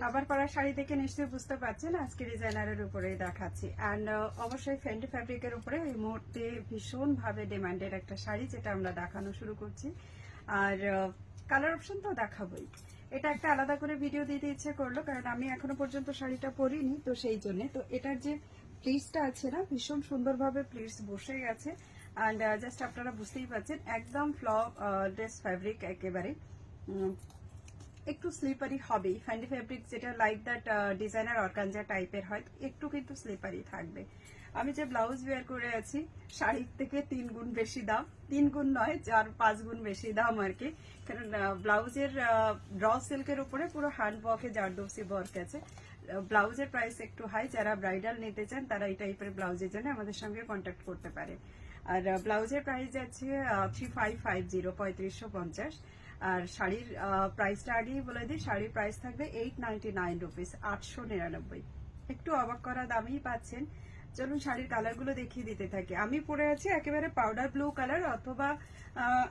আবার পরা শাড়ি দেখে নিশ্চয়ই বুঝতে পারছেন আজকে ডিজাইনারের উপরেই দেখাচ্ছি। অ্যান্ড অবশ্যই ফেন্ডি ফ্যাব্রিকের উপরে এই মুহূর্তে ভীষণভাবে ডিমান্ডেড একটা শাড়ি, যেটা আমরা দেখানো শুরু করছি। আর কালার অপশন তো দেখাবোই। এটা একটা আলাদা করে ভিডিও দিতে ইচ্ছে করলো, কারণ আমি এখনো পর্যন্ত শাড়িটা পরিনি, তো সেই জন্যে। তো এটার যে প্লিটসটা আছে না, ভীষণ সুন্দরভাবে প্লিটস বসে গেছে। অ্যান্ড জাস্ট আপনারা বুঝতেই পারছেন, একদম ড্রেস ফ্যাব্রিক একেবারে। একটু স্লিপারি হবেই, ফ্যান্ডি ফ্যাব্রিক যেটা লাইক দ্যাট ডিজাইনার অর্গানজা টাইপের হয়, একটু কিন্তু স্লিপারি থাকবে। আমি যে ব্লাউজ ওয়্যার করে আছি, শাড়ির থেকে 3 গুণ বেশি দাম, 3 গুণ নয় 4-5 গুণ বেশি দাম আর কি। কারণ ব্লাউজের র সিল্কের উপরে পুরো হ্যান্ড ওয়ার্কে জারদৌসি ওয়ার্ক আছে। ব্লাউজের প্রাইস একটু হাই, যারা ব্রাইডাল নিতে চান তারা এই টাইপের ব্লাউজের জন্য আমাদের সঙ্গে কন্ট্যাক্ট করতে পারে। আর ব্লাউজের প্রাইস আছে 3550, 3550। আর শাড়ির প্রাইসটা আগেই বলে দিই, শাড়ির প্রাইস থাকবে 899 রুপিস, 899। একটু অবাক করা দামেই পাচ্ছেন। চলুন শাড়ির কালারগুলো দেখিয়ে দিতে থাকি। আমি পরে আছি একেবারে পাউডার ব্লু কালার, অথবা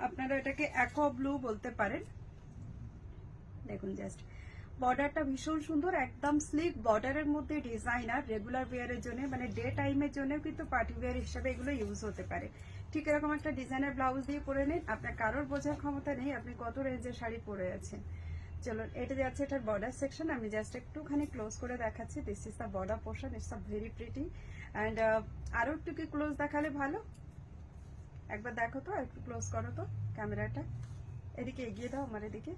আপনারা এটাকে অ্যাকোয়া ব্লু বলতে পারেন। দেখুন জাস্ট বর্ডারটা ভীষণ সুন্দর, একদম স্লিক বর্ডারের মধ্যে ডিজাইনার রেগুলার ওয়্যারের জন্য, মানে ডে টাইমের জন্য কিন্তু পার্টি ওয়্যার হিসেবে এগুলো ইউজ হতে পারে। ঠিক এরকম একটা ডিজাইনার ব্লাউজ দিয়ে পরে নিন, আপনার কারোর বোঝার ক্ষমতা নেই আপনি কত রেঞ্জের শাড়ি পরে আছেন। চলুন এটা যাচ্ছে এটার বর্ডার সেকশন, আমি জাস্ট একটুখানি ক্লোজ করে দেখাচ্ছি। This is the border portion, it's a very pretty. And আরো একটু কি ক্লোজ দেখালে ভালো, একবার দেখো তো, একটু ক্লোজ করো তো ক্যামেরাটা, এদিকে এগিয়ে দাও আমার এদিকে।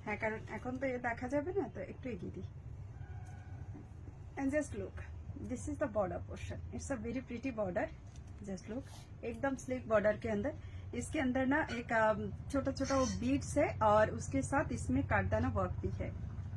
হ্যাঁ, কারণ এখন তো দেখা যাবে না, তো একটু এগিয়ে দিই। And just look, this is the border portion, it's a very pretty border. Just look, एकदम स्लीक बॉर्डर के अंदर, इसके अंदर ना एक छोटा छोटा वो बीड्स है, और उसके साथ इसमें कारदाना वर्क भी है।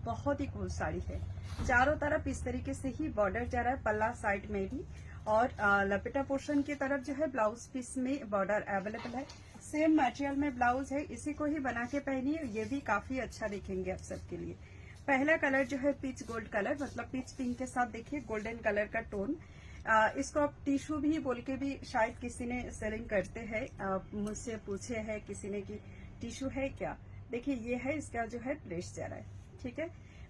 बहुत ही कूल साड़ी है। चारों तरफ इस तरीके से ही बॉर्डर जा रहा है, पल्ला साइड में भी, और लपेटा पोर्शन की तरफ जो है ब्लाउज पीस में बॉर्डर अवेलेबल है। सेम मटेरियल में ब्लाउज है, इसी को ही बना के पहनिए, ये भी काफी अच्छा दिखेंगे आप सबके लिए। पहला कलर जो है पीच गोल्ड कलर, मतलब पीच पिंक के साथ देखिए गोल्डन कलर का टोन। इसको आप टिश्यू भी बोल के भी शायद किसी ने सेलिंग करते हैं, मुझसे पूछे है किसी ने कि टिश्यू है क्या। देखिए ये है इसका जो है प्लेस जा रहा है, ठीक है।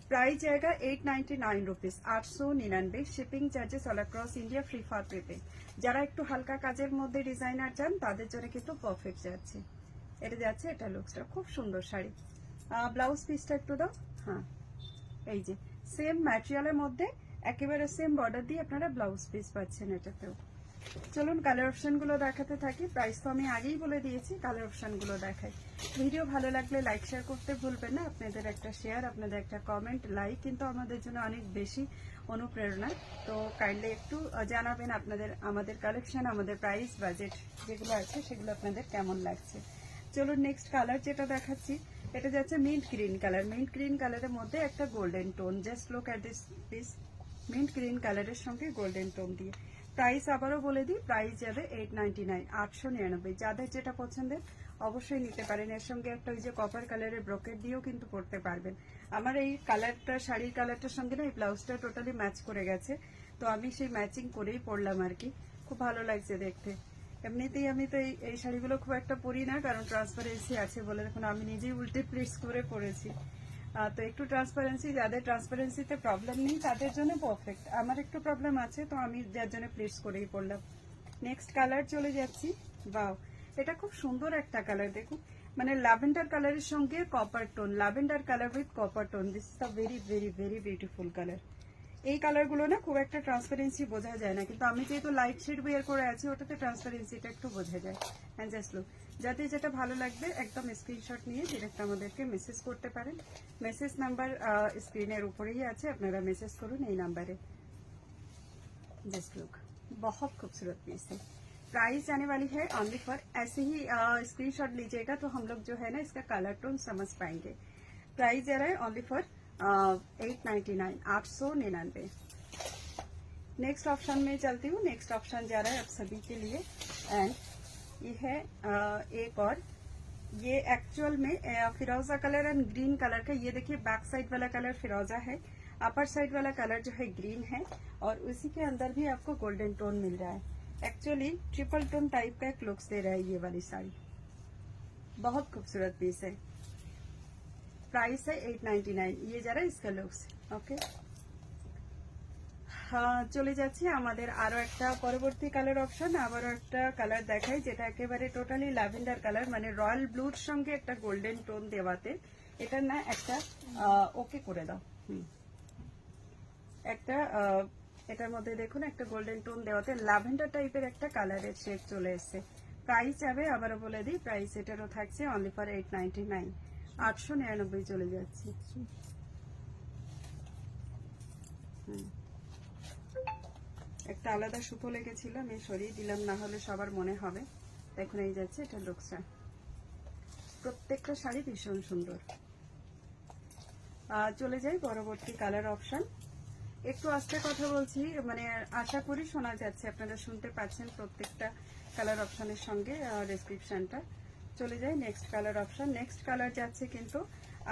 प्राइस जाएगा 899 rupees, 899। Shipping charges all across India, free for prepaid. যারা একটু হালকা কাজের মধ্যে ডিজাইনার চান তাদের জন্য কিন্তু পারফেক্ট যাচ্ছে। এটা যাচ্ছে, এটা লুকসটা খুব সুন্দর শাড়ি। ব্লাউজ পিসটা একটু দাও। হ্যাঁ, এই যে সেম ম্যাটেরিয়ালের মধ্যে একেবারে সেম বর্ডার দিয়ে আপনারা ব্লাউজ পিস পাচ্ছেন এটাতেও। চলুন কালার অপশন গুলো দেখাতে থাকি। প্রাইস তো আমি আগেই বলে দিয়েছি, কালার অপশন গুলো দেখাই। ভিডিও ভালো লাগলে লাইক শেয়ার করতে ভুলবেন না। আপনাদের একটা শেয়ার, আপনাদের একটা কমেন্ট, লাইক কিন্তু আমাদের জন্য অনেক বেশি অনুপ্রেরণা। তো কাইন্ডলি একটু জানাবেন আপনাদের আমাদের কালেকশন, আমাদের প্রাইস, বাজেট যেগুলো আছে সেগুলো আপনাদের কেমন লাগছে। চলুন নেক্সট কালার যেটা দেখাচ্ছি, এটা যাচ্ছে mint green colour. Mint green কালারের মধ্যে একটা golden tone, just look at this piece, mint green কালারের সঙ্গে গোল্ডেন টোন দিয়ে। প্রাইস আবারও বলে দিই, প্রাইস যাবে 899, 899। যাদের যেটা পছন্দের অবশ্যই নিতে পারেন। এর সঙ্গে একটা ওই যে কপার কালারের ব্রোকেট দিয়েও কিন্তু পরতে পারবেন। আমার এই কালারটা, শাড়ির কালারটার সঙ্গে না এই ব্লাউজটা টোটালি ম্যাচ করে গেছে, তো আমি সেই ম্যাচিং করেই পরলাম আর কি। খুব ভালো লাগছে দেখতে। এমনিতেই আমি তো এই শাড়িগুলো খুব একটা পরি না, কারণ ট্রান্সপারেন্সি আছে বলে। দেখুন আমি নিজেই উল্টে প্লিটস করে পরেছি, তো একটু ট্রান্সপারেন্সি, যাদের ট্রান্সপারেন্সিতে প্রবলেম নেই তাদের জন্য পারফেক্ট। আমার একটু প্রবলেম আছে, তো আমি যার জন্য প্লিটস করেই পরলাম। নেক্সট কালার চলে যাচ্ছি। বাও, এটা খুব সুন্দর একটা কালার, দেখুন মানে ল্যাভেন্ডার কালারের সঙ্গে copper tone, lavender colour with copper tone. This is a very very very beautiful colour. এই কালারগুলো না খুব একটা ট্রান্সপারেন্সি বোঝা যায় না, কিন্তু আমি যেহেতু লাইট শেড ওয়্যার করে আছি ওটাতে ট্রান্সপারেন্সিটা একটু বোঝা যায়। অ্যান্ড জাস্ট লুক, যাতে যেটা ভালো লাগবে একদম স্ক্রিনশট নিয়ে ডিরেক্ট আমাদেরকে মেসেজ করতে পারেন। মেসেজ নাম্বার স্ক্রিনের উপরেই আছে, আপনারা মেসেজ করুন এই নাম্বারে। जस्ट लुक, बहुत खूबसूरत पीस है। प्राइस जाने वाली है ओनली फॉर, ऐसे ही स्क्रीनशॉट लीजिएगा तो हम लोग जो है ना इसका कलर टोन समझ पाएंगे। प्राइस जा रहा है ओनली फॉर 899, 899। नेक्स्ट ऑप्शन में चलती हूँ। नेक्स्ट ऑप्शन जा रहा है आप सभी के लिए, एंड ये है एक और, ये एक्चुअल में फिरोजा कलर एंड ग्रीन कलर का। ये देखिए बैक साइड वाला कलर फिरोजा है, अपर साइड वाला कलर जो है ग्रीन है, और उसी के अंदर भी आपको गोल्डन टोन मिल रहा है। एक्चुअली ट्रिपल टोन टाइप का एक लुक्स दे रहा है ये वाली साड़ी। बहुत खूबसूरत पीस है। प्राइस है 899। ये যারা इसका लुक्स ओके। চলে যাচ্ছি আমাদের আরো একটা পরবর্তী কালার অপশন, আবারও একটা কালার দেখাই যেটা একেবারে টোটালি ল্যাভেন্ডার কালার, মানে রয়্যাল ব্লুর সঙ্গে একটা গোল্ডেন টোন দেওয়াতে এটা না একটা ওকে করে দাও। একটা এটার মধ্যে দেখুন একটা গোল্ডেন টোন দেওয়াতে ল্যাভেন্ডার টাইপের একটা কালারের শেড চলে এসেছে। প্রাইস যাবে আবারও বলে দিই, প্রাইস এটারও থাকছে অনলি ফর 899, 899 চলে যাচ্ছে। একটা আলাদা সুতো লেগেছিল, আমি সরিয়ে দিলাম, না হলে সবার মনে হবে। দেখুন এই যাচ্ছে এটা লুকসটা, প্রত্যেকটা শাড়ি ভীষণ সুন্দর। চলে যাই পরবর্তী কালার অপশন। একটু আস্তে কথা বলছি, মানে আশা করি শোনা যাচ্ছে, আপনারা শুনতে পাচ্ছেন প্রত্যেকটা কালার অপশনের সঙ্গে ডেসক্রিপশনটা। চলে যাই next colour option. Next colour যাচ্ছে কিন্তু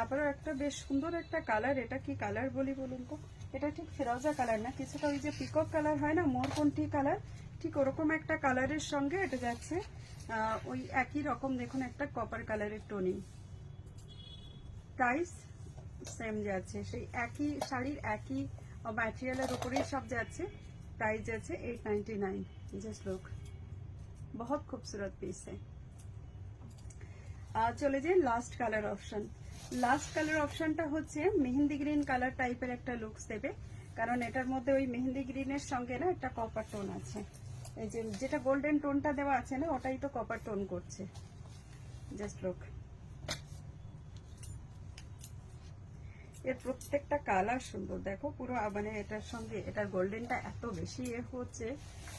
আবারও একটা বেশ সুন্দর একটা কালার। এটা কি কালার বলি বলুন তো? এটা ঠিক ফিরোজা কালার না, কিছুটা ওই যে পিকক কালার হয় না, মোরপন্থী কালার, ঠিক ওরকম একটা কালারের সঙ্গে এটা যাচ্ছে ওই একই রকম দেখুন একটা কপার কালারের টোনিং। প্রাইস সেম যাচ্ছে, সেই একই শাড়ির একই ম্যাটেরিয়ালের উপরেই সব যাচ্ছে। प्राइस যাচ্ছে 899। जस्ट लुक, बहुत खूबसूरत पीस है। চলে যাই last colour option. Last colour অপশনটা হচ্ছে মেহেন্দি গ্রিন কালার টাইপের একটা লুকস দেবে, কারণ এটার মধ্যে ওই মেহেন্দি গ্রিনের সঙ্গে না একটা কপার টোন আছে। এই যে যেটা গোল্ডেন টোনটা দেওয়া আছে না, ওটাই তো কপার টোন করছে। জাস্ট লুক, এর প্রত্যেকটা কালার সুন্দর। দেখো পুরো মানে এটার সঙ্গে এটার গোল্ডেনটা এত বেশি হচ্ছে,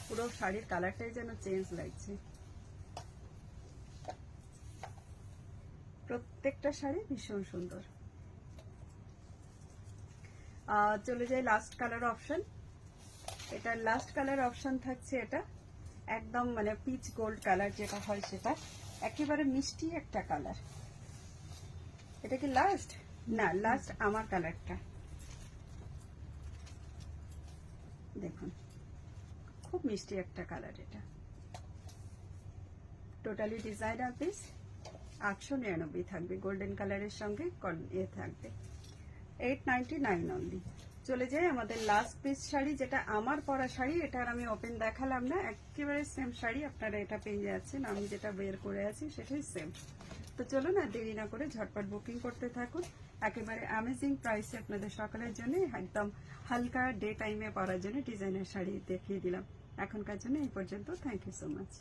পুরো শাড়ির কালারটাই যেন চেঞ্জ লাগছে। প্রত্যেকটা শাড়ি ভীষণ সুন্দর। চলে যাই লাস্ট কালার অপশন। এটা লাস্ট কালার অপশন থাকছে, এটা একদম মানে পিচ গোল্ড কালার যেটা হয়, সেটা একেবারে মিষ্টি একটা কালার। এটা কি লাস্ট? না, লাস্ট আমার কালারটা দেখুন, খুব মিষ্টি একটা কালার। এটা টোটালি ডিজাইনার পিস, 899 থাকবে, গোল্ডেন কালারের সঙ্গে ইয়ে থাকবে, 899 অনলি। চলে যাই আমাদের লাস্ট পিস শাড়ি, যেটা আমার পরা শাড়ি। এটার আমি ওপেন দেখালাম না, একেবারে সেম শাড়ি আপনারা এটা পেয়ে যাচ্ছেন। আমি যেটা বের করে আছি সেটাই সেম। তো চলো না দেরি না করে ঝটপট বুকিং করতে থাকুন। একেবারে অ্যামেজিং প্রাইসে আপনাদের সকালের জন্য একদম হালকা ডে টাইমে পরার জন্য ডিজাইনার শাড়ি দেখিয়ে দিলাম। এখনকার জন্য এই পর্যন্ত। Thank you so much.